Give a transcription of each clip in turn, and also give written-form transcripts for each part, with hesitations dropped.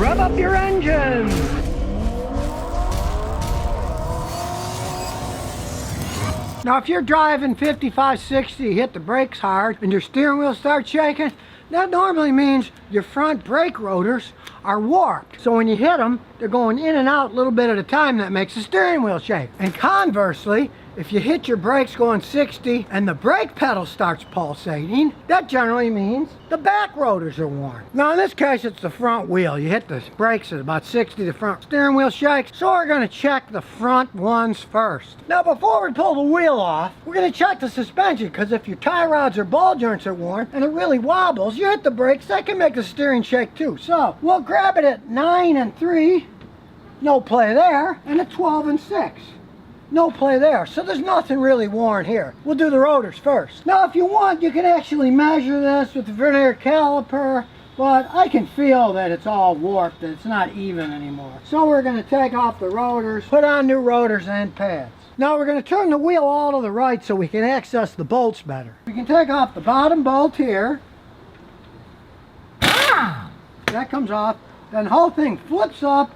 Rev up your engines! Now if you're driving 55, 60, you hit the brakes hard and your steering wheel starts shaking, that normally means your front brake rotors are warped. So when you hit them, they're going in and out a little bit at a time. That makes the steering wheel shake. And conversely, if you hit your brakes going 60 and the brake pedal starts pulsating, that generally means the back rotors are worn. Now in this case, it's the front wheel. You hit the brakes at about 60, the front steering wheel shakes. So we're going to check the front ones first. Now before we pull the wheel off, we're going to check the suspension, because if your tie rods or ball joints are worn and it really wobbles, you hit the brakes, that can make the steering shake too. So we'll grab it at 9 and 3, no play there, and at 12 and 6. No play there, so there's nothing really worn here. We'll do the rotors first. Now if you want, you can actually measure this with the vernier caliper, but I can feel that it's all warped, that it's not even anymore. So we're going to take off the rotors, put on new rotors and pads. Now we're going to turn the wheel all to the right so we can access the bolts better. We can take off the bottom bolt here. That comes off. Then the whole thing flips up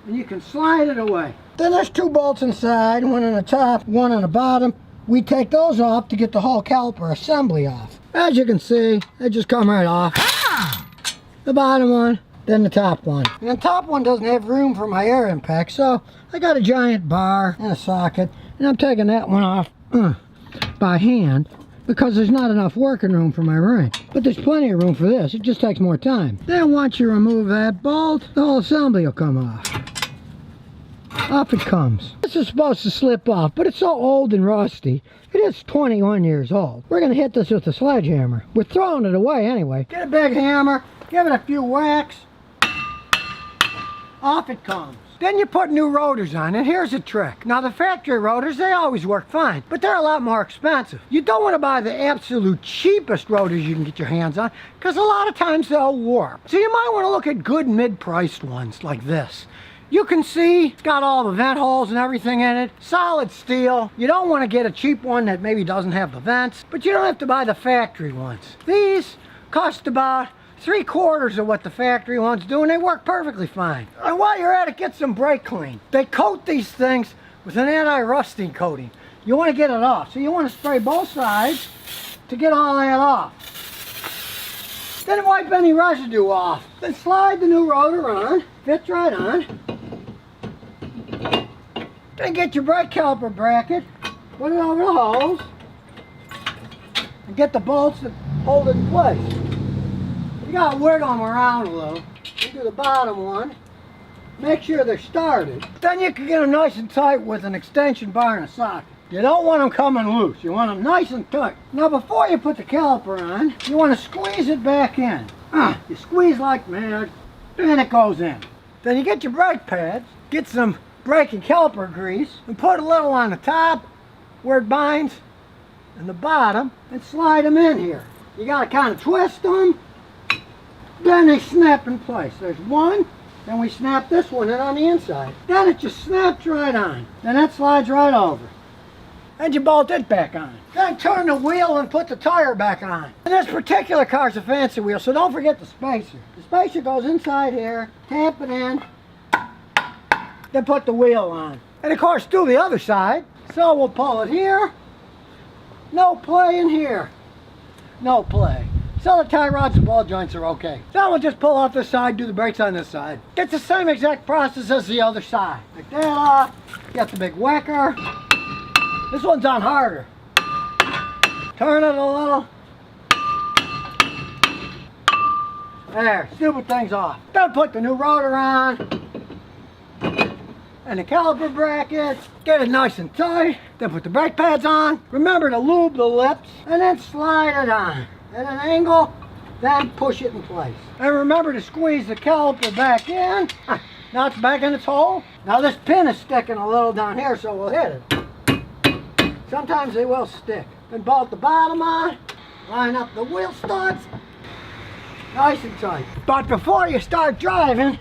and you can slide it away. Then there's two bolts inside, one on the top, one on the bottom. We take those off to get the whole caliper assembly off. As you can see, they just come right off. The bottom one, then the top one. And the top one doesn't have room for my air impact, so I got a giant bar and a socket, and I'm taking that one off by hand because there's not enough working room for my wrench. But there's plenty of room for this, it just takes more time. Then once you remove that bolt, the whole assembly will come off. Off it comes. This is supposed to slip off, but it's so old and rusty. It is 21 years old. We're going to hit this with a sledgehammer. We're throwing it away anyway. Get a big hammer, give it a few whacks. Off it comes. Then you put new rotors on, and here's a trick. Now the factory rotors, they always work fine, but they're a lot more expensive. You don't want to buy the absolute cheapest rotors you can get your hands on, because a lot of times they'll warp. So you might want to look at good mid-priced ones like this. You can see it's got all the vent holes and everything in it. Solid steel. You don't want to get a cheap one that maybe doesn't have the vents, but you don't have to buy the factory ones. These cost about 3/4 of what the factory ones do, and they work perfectly fine. And while you're at it, get some brake clean. They coat these things with an anti-rusting coating. You want to get it off. So you want to spray both sides to get all that off. Then wipe any residue off. Then slide the new rotor on. Fits right on. Then get your brake caliper bracket, put it over the hose, and get the bolts that hold it in place. You gotta wiggle them around a little. You do the bottom one, make sure they're started. Then you can get them nice and tight with an extension bar and a socket. You don't want them coming loose, you want them nice and tight. Now before you put the caliper on, you want to squeeze it back in. You squeeze like mad, and it goes in. Then you get your brake pads, get some brake and caliper grease, and put a little on the top where it binds, and the bottom, and slide them in here. You gotta kind of twist them, then they snap in place. There's one, then we snap this one in on the inside. Then it just snaps right on. Then that slides right over. And you bolt it back on. Then turn the wheel and put the tire back on. And this particular car's a fancy wheel, so don't forget the spacer. The spacer goes inside here, tap it in, then put the wheel on. And of course do the other side. So we'll pull it here, no play in here, no play. So the tie rods and ball joints are okay. Then we'll just pull off this side, do the brakes on this side. It's the same exact process as the other side. Take that off, get the big whacker. This one's on harder. Turn it a little. There, stupid thing's off. Then put the new rotor on. And the caliper bracket. Get it nice and tight. Then put the brake pads on. Remember to lube the lips. And then slide it on. At an angle, then push it in place. And remember to squeeze the caliper back in. Now it's back in its hole. Now this pin is sticking a little down here, so we'll hit it. Sometimes they will stick. Then bolt the bottom on, line up the wheel studs, nice and tight. But before you start driving,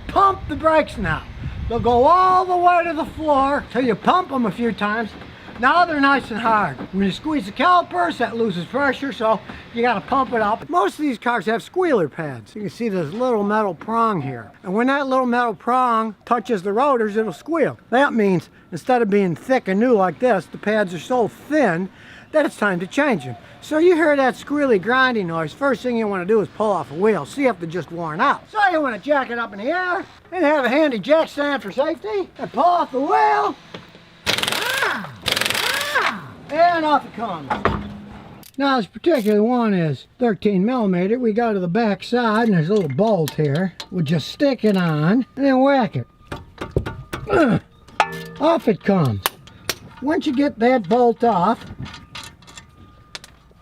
pump the brakes now. They'll go all the way to the floor till you pump them a few times, Now they're nice and hard. When you squeeze the calipers, that loses pressure, so you gotta pump it up. Most of these cars have squealer pads. You can see this little metal prong here. And when that little metal prong touches the rotors, it'll squeal. That means instead of being thick and new like this, the pads are so thin that it's time to change them. So you hear that squealy grinding noise, first thing you want to do is pull off a wheel, see if they're just worn out. So you want to jack it up in the air, and have a handy jack stand for safety, and pull off the wheel, and off it comes. Now this particular one is 13 millimeter. We go to the back side, and there's a little bolt here. We'll just stick it on, and then whack it. Off it comes. Once you get that bolt off,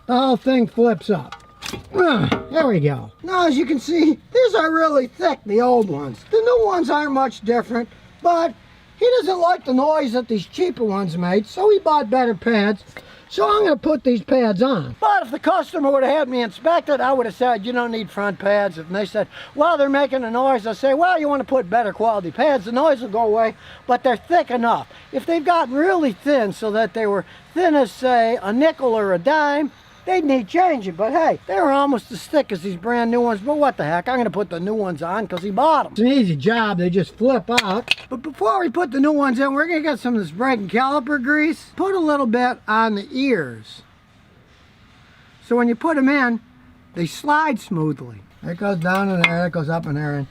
the whole thing flips up. There we go. Now as you can see, these are really thick, the old ones. The new ones aren't much different, but he doesn't like the noise that these cheaper ones made, so he bought better pads. So I'm going to put these pads on. But if the customer would have had me inspect it, I would have said, you don't need front pads. If they said, well, they're making a noise, I say, well, you want to put better quality pads, the noise will go away, but they're thick enough. If they've gotten really thin so that they were thin as, say, a nickel or a dime, they'd need changing. But hey, they were almost as thick as these brand new ones, but what the heck, I'm going to put the new ones on because he bought them. It's an easy job, they just flip out. But before we put the new ones in, we're going to get some of this brake and caliper grease. Put a little bit on the ears. So when you put them in, they slide smoothly. It goes down in there, it goes up in there, and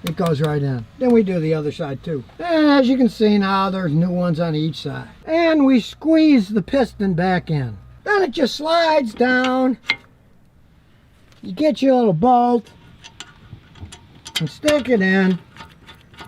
it goes right in. Then we do the other side too. And as you can see now, there's new ones on each side. And we squeeze the piston back in. Then it just slides down. You get your little bolt and stick it in.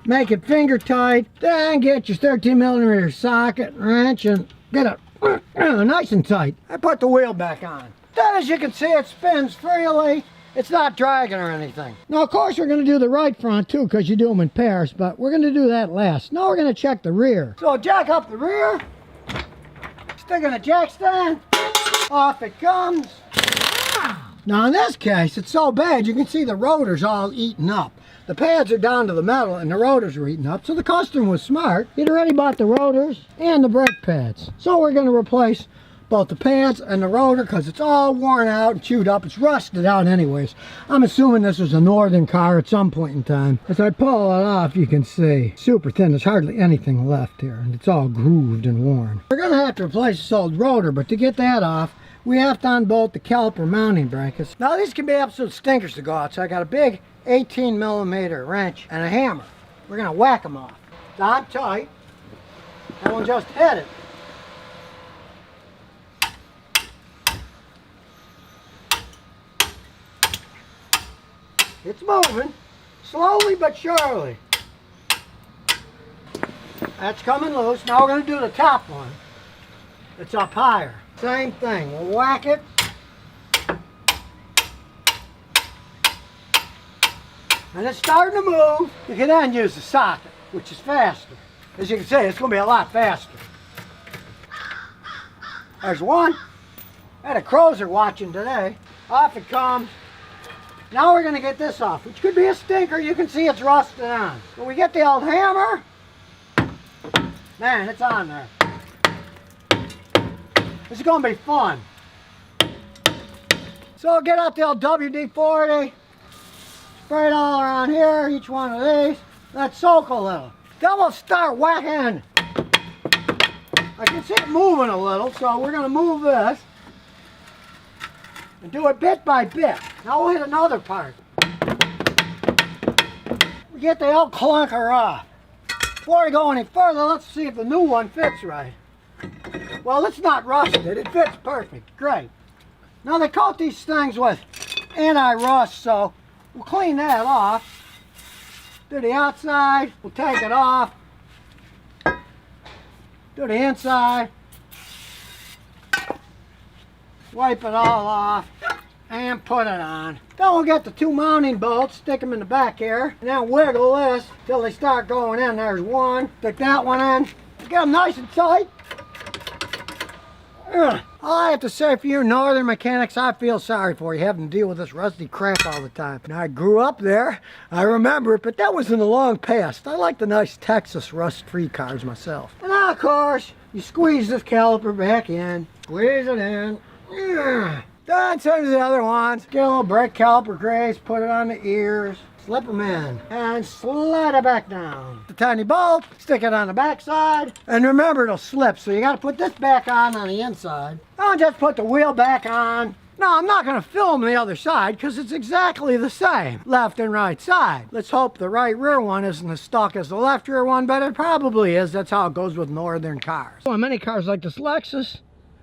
Make it finger tight. Then get your 13 millimeter socket, wrench, and get it nice and tight. I put the wheel back on. Then as you can see, it spins freely. It's not dragging or anything. Now of course we're going to do the right front too, because you do them in pairs, but we're going to do that last. Now we're going to check the rear. So jack up the rear. Stick in a jack stand. Off it comes. Now in this case, it's so bad you can see the rotors all eaten up. The pads are down to the metal and the rotors are eaten up. So the customer was smart. He'd already bought the rotors and the brake pads. So we're going to replace both the pads and the rotor because it's all worn out and chewed up. It's rusted out anyways. I'm assuming this was a northern car at some point in time. As I pull it off, you can see super thin. There's hardly anything left here, and it's all grooved and worn. We're going to have to replace this old rotor, but to get that off, we have to unbolt the caliper mounting brackets. Now these can be absolute stinkers to go out, so I got a big 18 millimeter wrench and a hammer. We're going to whack them off. It's on tight, and we'll just hit it. It's moving, slowly but surely. That's coming loose. Now we're going to do the top one. It's up higher. Same thing. We'll whack it. And it's starting to move. You can then use the socket, which is faster. As you can see, it's going to be a lot faster. There's one. I had a crozer watching today. Off it comes. Now we're going to get this off, which could be a stinker. You can see it's rusted on. When we get the old hammer, man, it's on there. This is going to be fun. So get out the old WD-40, spray it all around here, each one of these. Let's soak a little. Then we'll start whacking. I can see it moving a little, so we're going to move this. And do it bit by bit. Now we'll hit another part. We get the old clunker off. Before we go any further, let's see if the new one fits right. Well, it's not rusted. It fits perfect. Great. Now they coat these things with anti-rust, so we'll clean that off. Do the outside. We'll take it off. Do the inside. Wipe it all off and put it on. Then we'll get the two mounting bolts, stick them in the back here, and then wiggle this till they start going in. There's one. Stick that one in. Get them nice and tight. All I have to say for you northern mechanics, I feel sorry for you having to deal with this rusty crap all the time. Now, I grew up there, I remember it, but that was in the long past. I like the nice Texas rust-free cars myself. And now, of course, You squeeze this caliper back in, squeeze it in. Then same as the other ones. Get a little brake caliper grease, put it on the ears, slip them in, and slide it back down. The tiny bolt, stick it on the back side, and remember it'll slip, so you gotta put this back on the inside. Don't just put the wheel back on. No, I'm not gonna film the other side because it's exactly the same, left and right side. Let's hope the right rear one isn't as stuck as the left rear one, but it probably is. That's how it goes with northern cars. On many cars like this Lexus,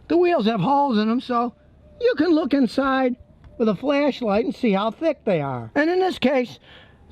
the wheels have holes in them, so you can look inside with a flashlight and see how thick they are. And in this case,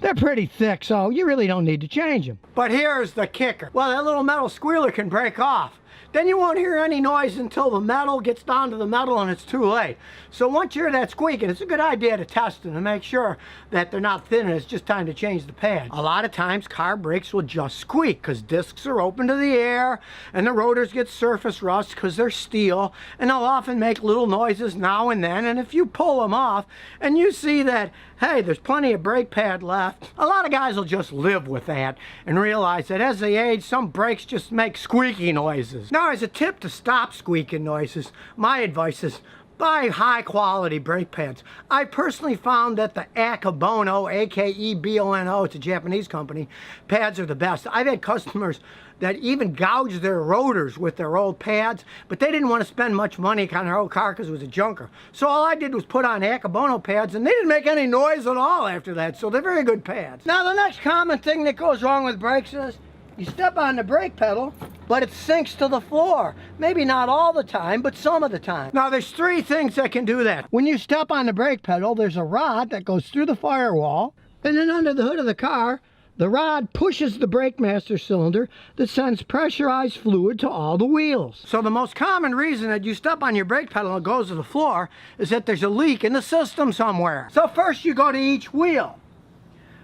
they're pretty thick, so you really don't need to change them. But here's the kicker. Well, that little metal squealer can break off. Then you won't hear any noise until the metal gets down to the metal and it's too late. So once you hear that squeaking, it's a good idea to test them to make sure that they're not thin and it's just time to change the pad. A lot of times car brakes will just squeak because discs are open to the air and the rotors get surface rust because they're steel, and they'll often make little noises now and then. And if you pull them off and you see that, hey, there's plenty of brake pad left, a lot of guys will just live with that and realize that as they age, some brakes just make squeaky noises. Now, as a tip to stop squeaking noises, my advice is buy high quality brake pads. I personally found that the Akebono, A-K-E-B-O-N-O, it's a Japanese company, pads are the best. I've had customers that even gouged their rotors with their old pads, but they didn't want to spend much money on their old car because it was a junker. So all I did was put on Akebono pads, and they didn't make any noise at all after that, so they're very good pads. Now, the next common thing that goes wrong with brakes is you step on the brake pedal, but it sinks to the floor. Maybe not all the time, but some of the time. Now, there's three things that can do that. When you step on the brake pedal, there's a rod that goes through the firewall, and then under the hood of the car, the rod pushes the brake master cylinder that sends pressurized fluid to all the wheels. So the most common reason that you step on your brake pedal and it goes to the floor is that there's a leak in the system somewhere. So first you go to each wheel.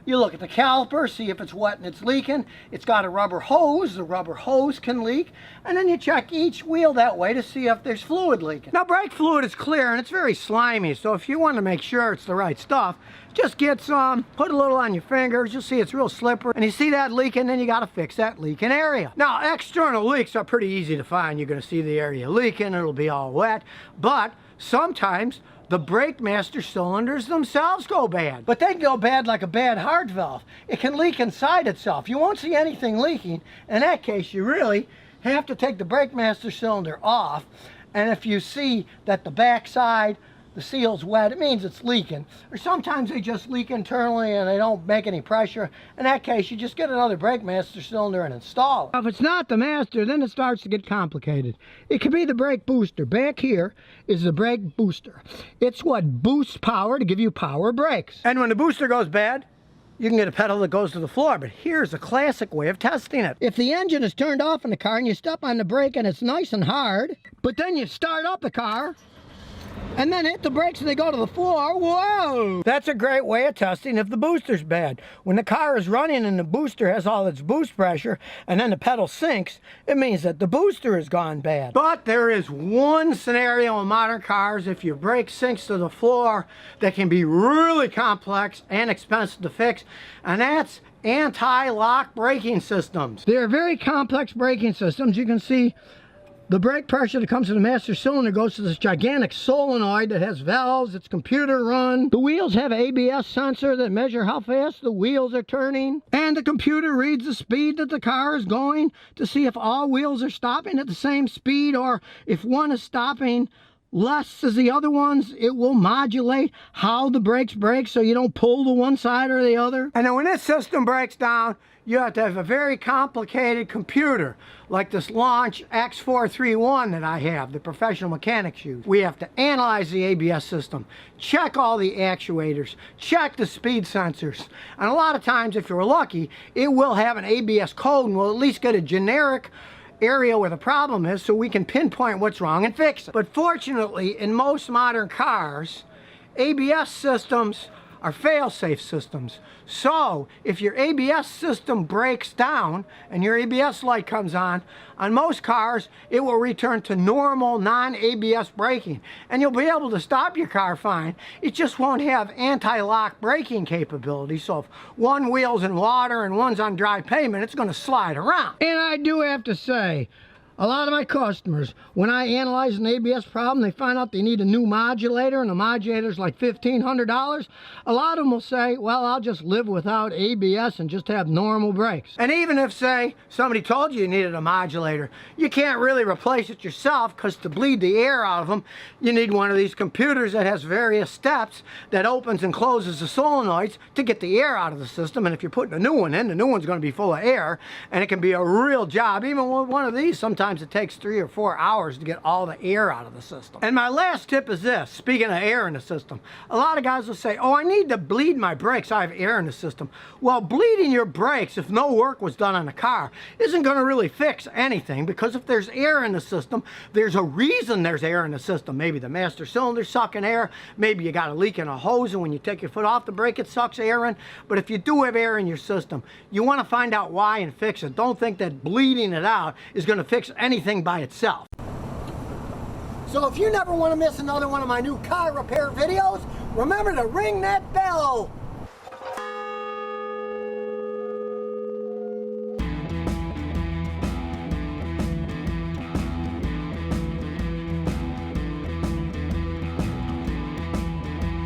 You look at the caliper, see if it's wet and it's leaking. It's got a rubber hose. The rubber hose can leak. And then you check each wheel that way to see if there's fluid leaking. Now, brake fluid is clear and it's very slimy, so if you want to make sure it's the right stuff, just get some, put a little on your fingers. You'll see it's real slippery. And you see that leaking, then you got to fix that leaking area. Now, external leaks are pretty easy to find. You're going to see the area leaking. It'll be all wet. But sometimes the brake master cylinders themselves go bad. But they can go bad like a bad heart valve. It can leak inside itself. You won't see anything leaking. In that case, you really have to take the brake master cylinder off. And if you see that the back side, the seal's wet, it means it's leaking. Or sometimes they just leak internally and they don't make any pressure. In that case, you just get another brake master cylinder and install it. Now, if it's not the master, then it starts to get complicated. It could be the brake booster. Back here is the brake booster. It's what boosts power to give you power brakes. And when the booster goes bad, you can get a pedal that goes to the floor, but here's a classic way of testing it. If the engine is turned off in the car and you step on the brake and it's nice and hard, but then you start up the car, and then hit the brakes and they go to the floor, whoa! That's a great way of testing if the booster's bad. When the car is running and the booster has all its boost pressure and then the pedal sinks, it means that the booster has gone bad. But there is one scenario in modern cars, if your brake sinks to the floor, that can be really complex and expensive to fix, and that's anti-lock braking systems. They are very complex braking systems. You can see the brake pressure that comes to the master cylinder goes to this gigantic solenoid that has valves. It's computer run. The wheels have an ABS sensor that measure how fast the wheels are turning. And the computer reads the speed that the car is going to see if all wheels are stopping at the same speed, or if one is stopping less as the other ones, it will modulate how the brakes brake so you don't pull to one side or the other. And then when this system breaks down, you have to have a very complicated computer, like this Launch X431 that I have, the professional mechanics use. We have to analyze the ABS system, check all the actuators, check the speed sensors. And a lot of times, if you're lucky, it will have an ABS code and we'll at least get a generic area where the problem is so we can pinpoint what's wrong and fix it. But fortunately, in most modern cars, ABS systems are fail-safe systems. So if your ABS system breaks down and your ABS light comes on most cars, it will return to normal non-ABS braking. And you'll be able to stop your car fine. It just won't have anti-lock braking capability. So if one wheel's in water and one's on dry pavement, it's going to slide around. And I do have to say, A lot of my customers, when I analyze an ABS problem, they find out they need a new modulator, and the modulator's like $1,500. A lot of them will say, well, I'll just live without ABS and just have normal brakes. And even if, say, somebody told you needed a modulator, you can't really replace it yourself, because to bleed the air out of them, you need one of these computers that has various steps that opens and closes the solenoids to get the air out of the system. And if you're putting a new one in, the new one's going to be full of air, and it can be a real job. Even with one of these, sometimes it takes 3 or 4 hours to get all the air out of the system. And my last tip is this, speaking of air in the system, a lot of guys will say, oh, I need to bleed my brakes, I have air in the system. Well, bleeding your brakes, if no work was done on the car, isn't going to really fix anything, because if there's air in the system, there's a reason there's air in the system. Maybe the master cylinder's sucking air, maybe you got a leak in a hose, and when you take your foot off the brake, it sucks air in. But if you do have air in your system, you want to find out why and fix it. Don't think that bleeding it out is going to fix anything by itself. So if you never want to miss another one of my new car repair videos, remember to ring that bell.